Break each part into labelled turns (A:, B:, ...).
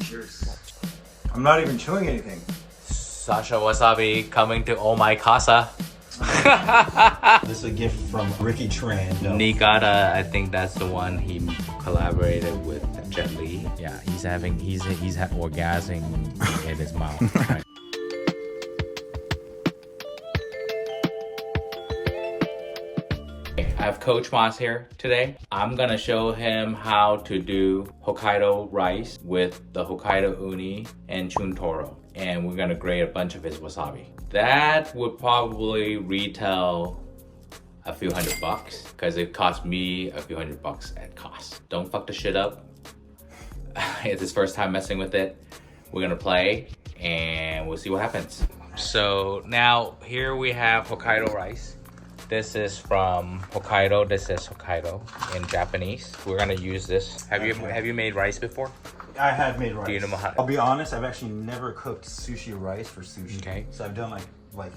A: Cheers. I'm not even chewing anything.
B: Shasta Wasabi coming to Oh My Casa.
C: This is a gift from Ricky Tran.
B: Niigata, I think that's the one he collaborated with Jet Li. Yeah, he's had orgasm in his mouth. Right? I have Coach Moss here today. I'm gonna show him how to do Hokkaido rice with the Hokkaido uni and chun toro. And we're gonna grate a bunch of his wasabi. That would probably retail a few $100 because it cost me a few $100 at cost. Don't fuck the shit up. It's his first time messing with it. We're gonna play and we'll see what happens. So now here we have Hokkaido rice. This is from Hokkaido. This is Hokkaido in Japanese. We're gonna use this. Have you made rice before?
C: I have made rice.
B: Do you know how?
C: I'll be honest, I've actually never cooked sushi rice for sushi.
B: Okay.
C: So I've done like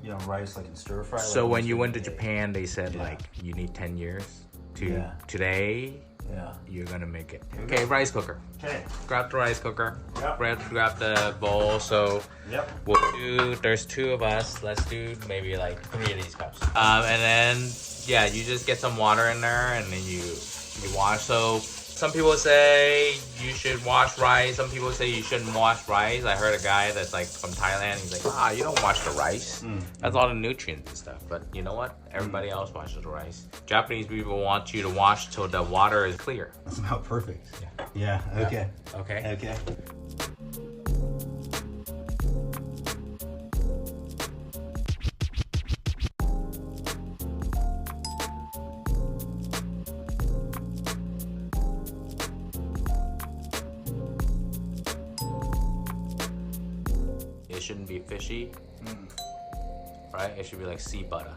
C: you know, rice like in stir fry.
B: So
C: like
B: when you went to Japan, they said like you need 10 years to today.
C: Yeah.
B: You're gonna make it. Okay, rice cooker.
C: Okay.
B: Grab the rice cooker.
C: Yep.
B: Grab the bowl. So
C: Yep.
B: we'll do. There's 2 of us. Let's do maybe like 3 of these cups. And then yeah, you just get some water in there, and then you wash. So some people say you should wash rice. Some people say you shouldn't wash rice. I heard a guy that's like from Thailand. He's like, you don't wash the rice. That's all the nutrients and stuff. But you know what? Everybody else washes the rice. Japanese people want you to wash till the water is clear.
C: That's about perfect. Yeah. Okay.
B: Okay.
C: Okay.
B: It shouldn't be fishy, right? It should be like sea butter.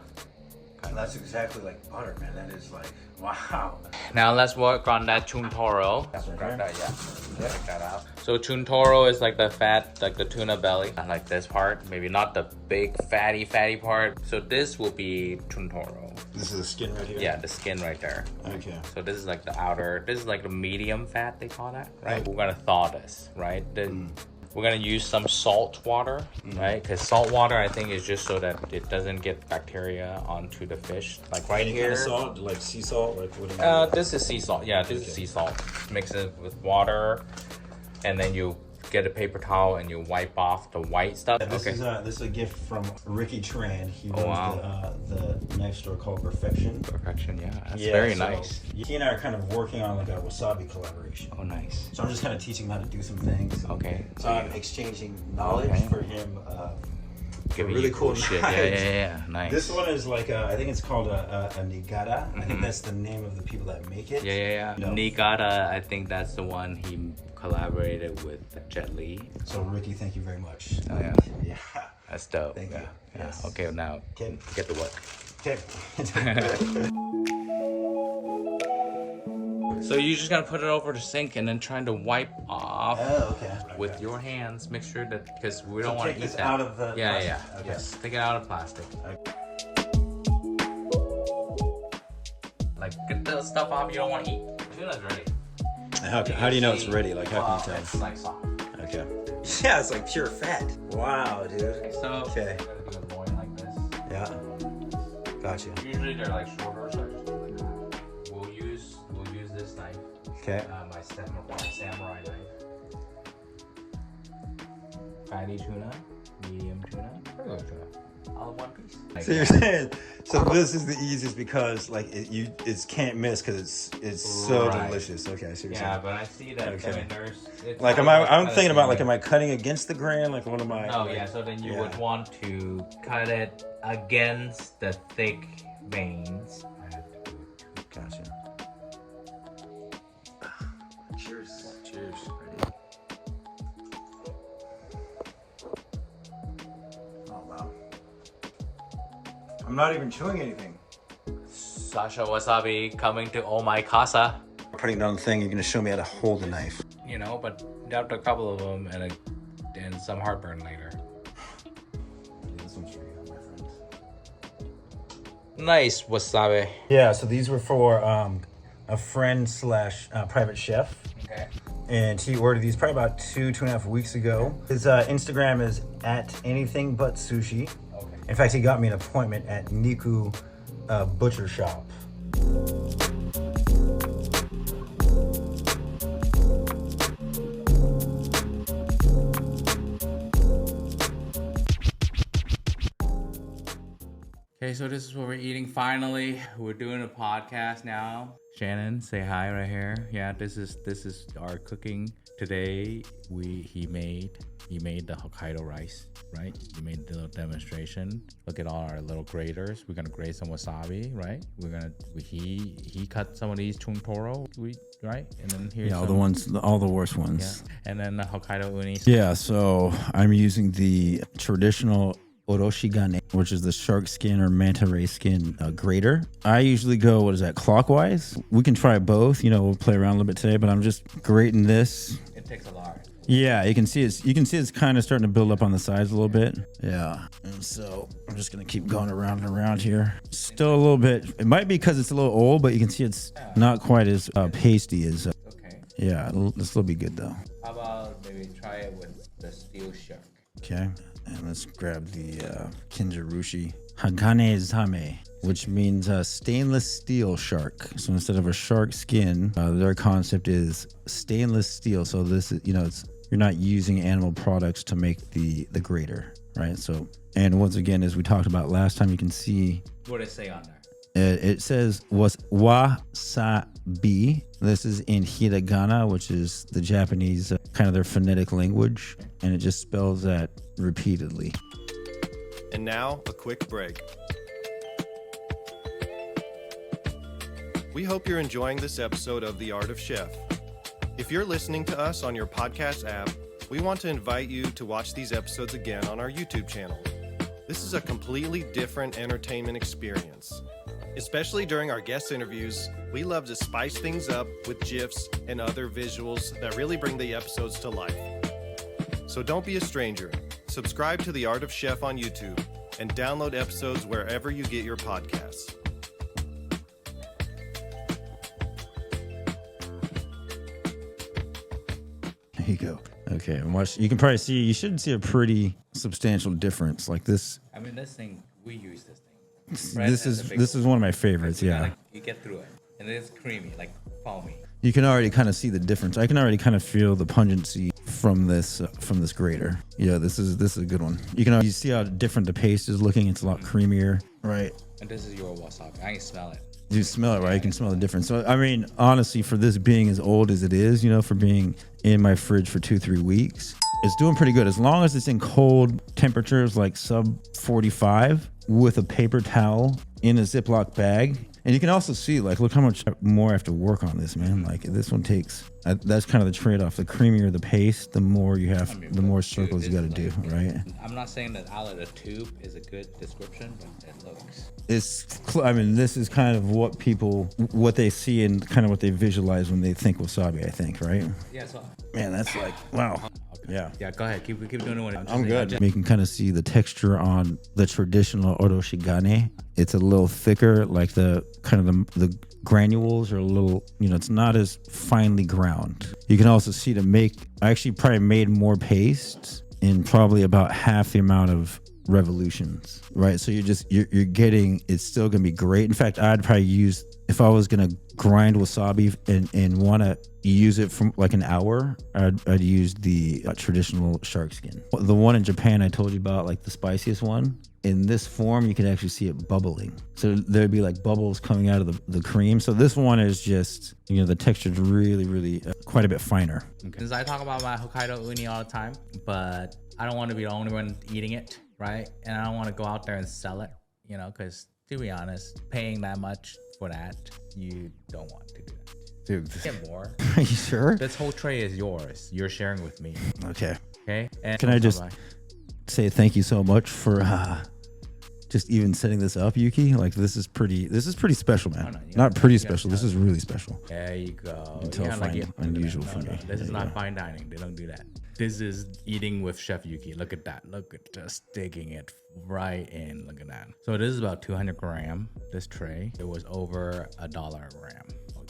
C: That's exactly like butter, man. That is like, wow.
B: Now let's work on that chun toro. Grab that, check that out. So chun toro is like the fat, like the tuna belly. I like this part, maybe not the big fatty part. So this will be chun toro.
C: This is the skin right here?
B: Yeah, the skin right there.
C: Okay.
B: So this is like the outer, this is like the medium fat, they call that, right? We're gonna thaw this, right? We're gonna use some salt water, right? Because salt water, I think, is just so that it doesn't get bacteria onto the fish. Like right
C: Any
B: here.
C: kind of salt, like sea salt, like what do you
B: This is sea salt. Yeah, this is sea salt. Mix it with water, and then you get a paper towel and you wipe off the white stuff.
C: This is a gift from Ricky Tran. He runs the knife store called Perfection.
B: Perfection, yeah. That's very nice.
C: He and I are kind of working on like a wasabi collaboration.
B: Oh, nice.
C: So I'm just kind of teaching him how to do some things.
B: Okay.
C: So I'm exchanging knowledge for him.
B: Giving
C: really
B: you
C: cool
B: shit.
C: knives.
B: Yeah. Nice.
C: This one is like I think it's called a Niigata. I think that's the name of the people that make it.
B: Yeah.
C: No.
B: Niigata, I think that's the one he collaborated with Jet Li.
C: So Ricky, thank you very much.
B: Oh yeah.
C: Yeah.
B: That's dope.
C: Thank you.
B: Yeah.
C: Yes.
B: Okay, now
C: Okay.
B: get to work.
C: Okay.
B: So you're just gonna put it over the sink and then trying to wipe off
C: Okay.
B: with your hands. Make sure that, because we don't want to
C: take
B: eat
C: this
B: that.
C: out of the
B: yeah.
C: plastic. Okay.
B: Yes, take it out of plastic. Like get the stuff off you don't want to eat. Tuna's ready.
C: How do you know it's ready? Like how can you
B: It's
C: tell?
B: like soft.
C: Okay. Yeah, it's like pure fat. Wow, dude.
B: So
C: Okay.
B: we're gonna do a loin like this.
C: Yeah. Gotcha.
B: Usually they're like shorter, so I just do like that. We'll use this knife.
C: Okay.
B: My samurai knife. Fatty tuna, medium tuna, regular tuna, all in one piece.
C: So you're saying, so this is the easiest because like it's can't miss because it's so delicious. Okay, I see what you're
B: Yeah,
C: saying.
B: but I see that.
C: Okay.
B: I mean, it's
C: Like I'm thinking about like, am I cutting against the grain? Like what am I?
B: Oh yeah, so then you would want to cut it against the thick veins.
C: Gotcha.
A: Cheers.
C: Cheers.
A: Oh wow. I'm not even chewing anything.
B: Shasta Wasabi coming to Oh My Casa.
C: Putting it on the thing, you're gonna show me how to hold a knife.
B: You know, but after a couple of them and some heartburn later.
C: This one's for you, my friend.
B: Nice wasabi.
C: Yeah, so these were for a friend slash private chef.
B: Okay.
C: and he ordered these probably about 2.5 weeks ago. His Instagram is at anything but sushi.
B: Okay.
C: In fact, he got me an appointment at Niku Butcher Shop.
B: Okay, so this is what we're eating finally. We're doing a podcast now. Shannon, say hi right here. Yeah, this is our cooking today. He made the Hokkaido rice, right? He made the little demonstration. Look at all our little graters. We're gonna grate some wasabi, right? He cut some of these toro, right? And then here's
C: all the worst ones.
B: Yeah. And then the Hokkaido uni.
C: Yeah, so I'm using the traditional oroshigane, which is the shark skin or manta ray skin grater. I usually go, clockwise? We can try both, we'll play around a little bit today, but I'm just grating this.
B: It takes a lot.
C: Yeah, you can see it's kind of starting to build up on the sides a little bit. Yeah, and so I'm just gonna keep going around and around here. Still a little bit, it might be because it's a little old, but you can see it's not quite as pasty as,
B: Okay.
C: yeah, this will be good though.
B: How about maybe try it with the steel shark?
C: Okay, and let's grab the Kinjarushi Hagane Zame, which means stainless steel shark. So instead of a shark skin, their concept is stainless steel. So this is, you're not using animal products to make the grater, right? So, and once again, as we talked about last time, you can see
B: What does it say on there?
C: it says wasabi. This is in hiragana, which is the Japanese kind of their phonetic language, and it just spells that repeatedly.
D: And now, a quick break. We hope you're enjoying this episode of The Art of Chef. If you're listening to us on your podcast app, we want to invite you to watch these episodes again on our YouTube channel. This is a completely different entertainment experience. Especially during our guest interviews, we love to spice things up with GIFs and other visuals that really bring the episodes to life. So don't be a stranger. Subscribe to The Art of Chef on YouTube and download episodes wherever you get your podcasts.
C: There you go. Okay, and watch. You can probably see. You should see a pretty substantial difference. Like this.
B: I mean, this thing, we use this thing.
C: This is one of my favorites. Yeah.
B: You get through it, and it's creamy, like foamy.
C: You can already kind of see the difference. I can already kind of feel the pungency from this grater. Yeah, this is a good one. You see how different the paste is looking. It's a lot creamier, right?
B: And this is your wasabi. I can smell it.
C: You smell it, right? You can smell the difference. So, I mean, honestly, for this being as old as it is, for being in my fridge for 2-3 weeks, it's doing pretty good. As long as it's in cold temperatures, like sub 45, with a paper towel in a Ziploc bag. And you can also see, look how much more I have to work on this, man. Like, this one takes, that's kind of the trade-off. The creamier the paste, the more you have, the more circles you got to do, right?
B: I'm not saying that out of the tube is a good description, but it looks.
C: This is kind of what they see and kind of what they visualize when they think wasabi, I think, right?
B: Yeah, so.
C: Man, that's wow.
B: Okay.
C: Yeah.
B: Yeah, go ahead. Keep doing it.
C: I'm good. You can kind of see the texture on the traditional oroshigane. It's a little thicker, like the granules are a little, it's not as finely ground. You can also see I actually probably made more paste in probably about half the amount of revolutions, right? So you're getting, it's still gonna be great. In fact, I'd probably use, if I was gonna grind wasabi and want to use it from like an hour, I'd use the traditional shark skin. The one in Japan I told you about, like the spiciest one, in this form you can actually see it bubbling. So there'd be like bubbles coming out of the cream. So this one is just, the texture's really, really quite a bit finer.
B: Okay. Since I talk about my Hokkaido uni all the time, but I don't want to be the only one eating it, right? And I don't want to go out there and sell it, because to be honest, paying that much for that, you don't want to do that.
C: Dude,
B: Get more.
C: Are you sure?
B: This whole tray is yours. You're sharing with me.
C: Okay.
B: Okay. And
C: can I just say thank you so much for just even setting this up, Yukei? Like this is pretty special, man. Not pretty special. This is really special.
B: There you go.
C: Until unusual for me.
B: This is not fine dining. They don't do that. This is eating with Chef Yukei. Look at that. Look at just digging it right in. Look at that. So this is about 200 gram. This tray. It was over $1 a gram.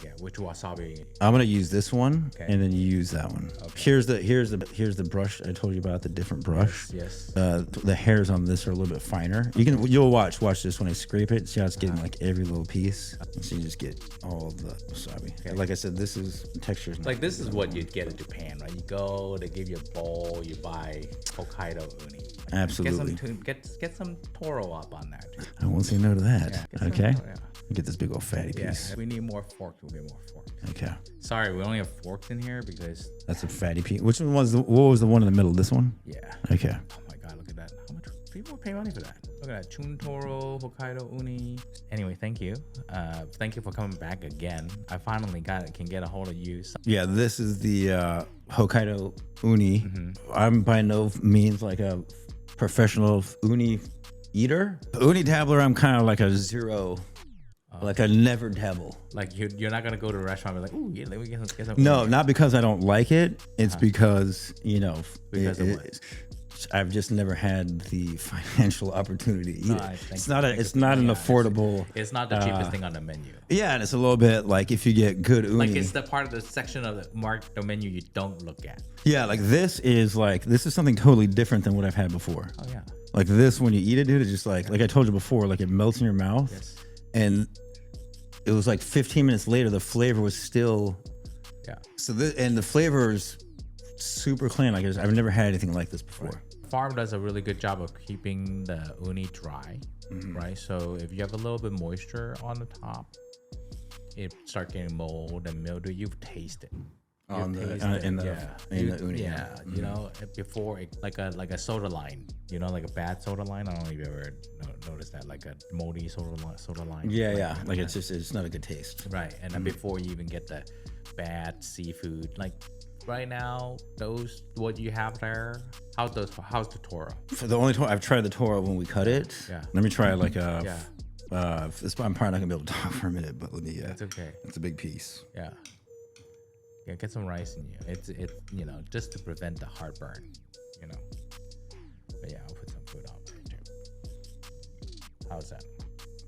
B: Yeah, which wasabi?
C: I'm gonna use this one,
B: Okay.
C: and then you use that one. Here's the brush I told you about, the different brush.
B: Yes.
C: The hairs on this are a little bit finer. You'll watch this when I scrape it. See how it's getting like every little piece. So you just get all of the wasabi.
B: Okay.
C: Like I said, this is the texture.
B: Like this is what you'd get in Japan, right? You go, they give you a bowl, you buy Hokkaido uni.
C: Absolutely.
B: Get some toro up on that.
C: I won't say no to that.
B: Yeah, get some
C: Okay.
B: toro, yeah.
C: Get this big old fatty
B: Yeah,
C: piece.
B: if we need more forks, we'll get more forks.
C: Okay.
B: Sorry, we only have forks in here because
C: That's a fatty piece. Which one was what was the one in the middle? This one?
B: yeah.
C: Okay.
B: Oh my god, look at that. How much people pay money for that? Look at that. Chun toro, Hokkaido uni. Anyway, thank you. Thank you for coming back again. I finally can get a hold of you.
C: Yeah, this is the Hokkaido uni. I'm by no means like a professional uni eater. Uni dabbler, I'm kind of like a zero, like a never dabble.
B: Like you're not gonna go to a restaurant and be like, ooh, yeah, let me get some.
C: No, not because I don't like it. It's because,
B: Because of what?
C: I've just never had the financial opportunity to eat it. It's not an
B: Yeah,
C: affordable.
B: It's not the cheapest thing on the menu.
C: Yeah, and it's a little bit like if you get good uni.
B: Like it's the part of the section of the menu you don't look at.
C: Yeah, like this is something totally different than what I've had before.
B: Oh yeah.
C: Like this, when you eat it, dude, it's just like I told you before, like it melts in your mouth.
B: Yes.
C: And it was like 15 minutes later, the flavor was still.
B: Yeah.
C: So the flavor is super clean. Like I've never had anything like this before.
B: Farm does a really good job of keeping the uni dry, right? So if you have a little bit moisture on the top, it start getting mold and mildew. You've tasted.
C: In the uni.
B: Yeah, you know, before like a soda line, like a bad soda line. I don't know if you ever noticed that, like a moldy soda line.
C: Yeah. Like it's not a good taste.
B: Right, and then before you even get the bad seafood, like right now, what you have there, how's the toro?
C: For the only I've tried the toro when we cut it.
B: Yeah.
C: Let me try like a.
B: Yeah.
C: I'm probably not gonna be able to talk for a minute, but let me.
B: That's okay.
C: It's a big piece.
B: Yeah. Yeah, get some rice in you. It's just to prevent the heartburn, But yeah, I'll put some food on there too. How's that?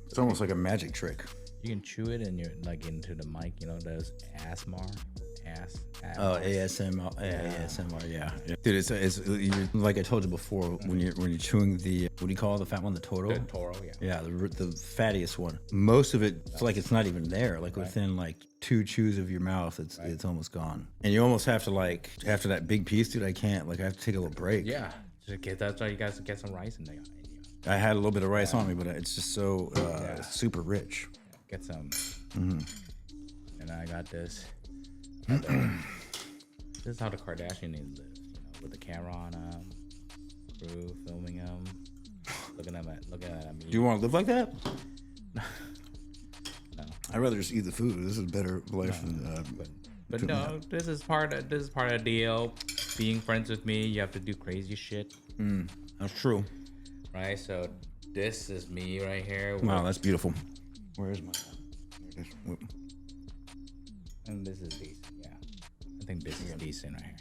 C: It's almost like a magic trick.
B: You can chew it and you're like into the mic, those ASMR.
C: Oh, ASMR, ASMR, yeah. Dude, it's like I told you before, when you're chewing the, what do you call it, the fat one, the toro?
B: The toro, yeah.
C: Yeah, the fattiest one. Most of it, it's like it's not even there. Like within like 2 chews of your mouth, it's almost gone. And you almost have to like, after that big piece, dude, I can't, like I have to take a little break.
B: Yeah, that's why you guys get some rice in there.
C: I had a little bit of rice on me, but it's just so super rich.
B: Get some.
C: Mm-hmm.
B: And I got this. This is how the Kardashians live, with the camera on them, crew filming them, looking at me.
C: Do you want to live like that?
B: No.
C: I'd rather just eat the food. This is a better life than.
B: But no, this is part of the deal. Being friends with me, you have to do crazy shit.
C: That's true.
B: Right. So this is me right here.
C: Wow, that's beautiful. Where is my?
B: And this is decent. Yeah, I think this is decent right here.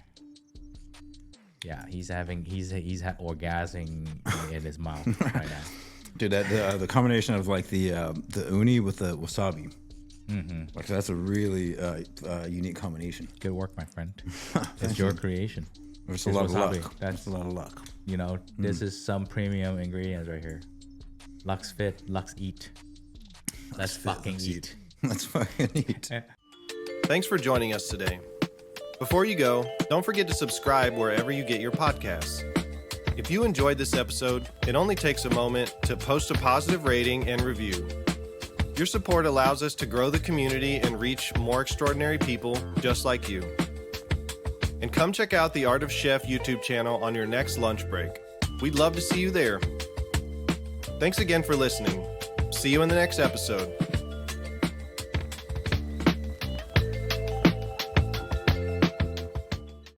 B: Yeah, he's orgasming in his mouth right now.
C: Dude, that the combination of like the uni with the wasabi, like that's a really unique combination.
B: Good work, my friend. It's your creation.
C: There's a lot of
B: wasabi.
C: luck.
B: That's
C: a lot of luck.
B: This is some premium ingredients right here. Lux fit, Lux eat. Let's fucking eat.
C: Let's fucking eat.
D: Thanks for joining us today. Before you go, don't forget to subscribe wherever you get your podcasts. If you enjoyed this episode, it only takes a moment to post a positive rating and review. Your support allows us to grow the community and reach more extraordinary people just like you. And come check out the Art of Chef YouTube channel on your next lunch break. We'd love to see you there. Thanks again for listening. See you in the next episode.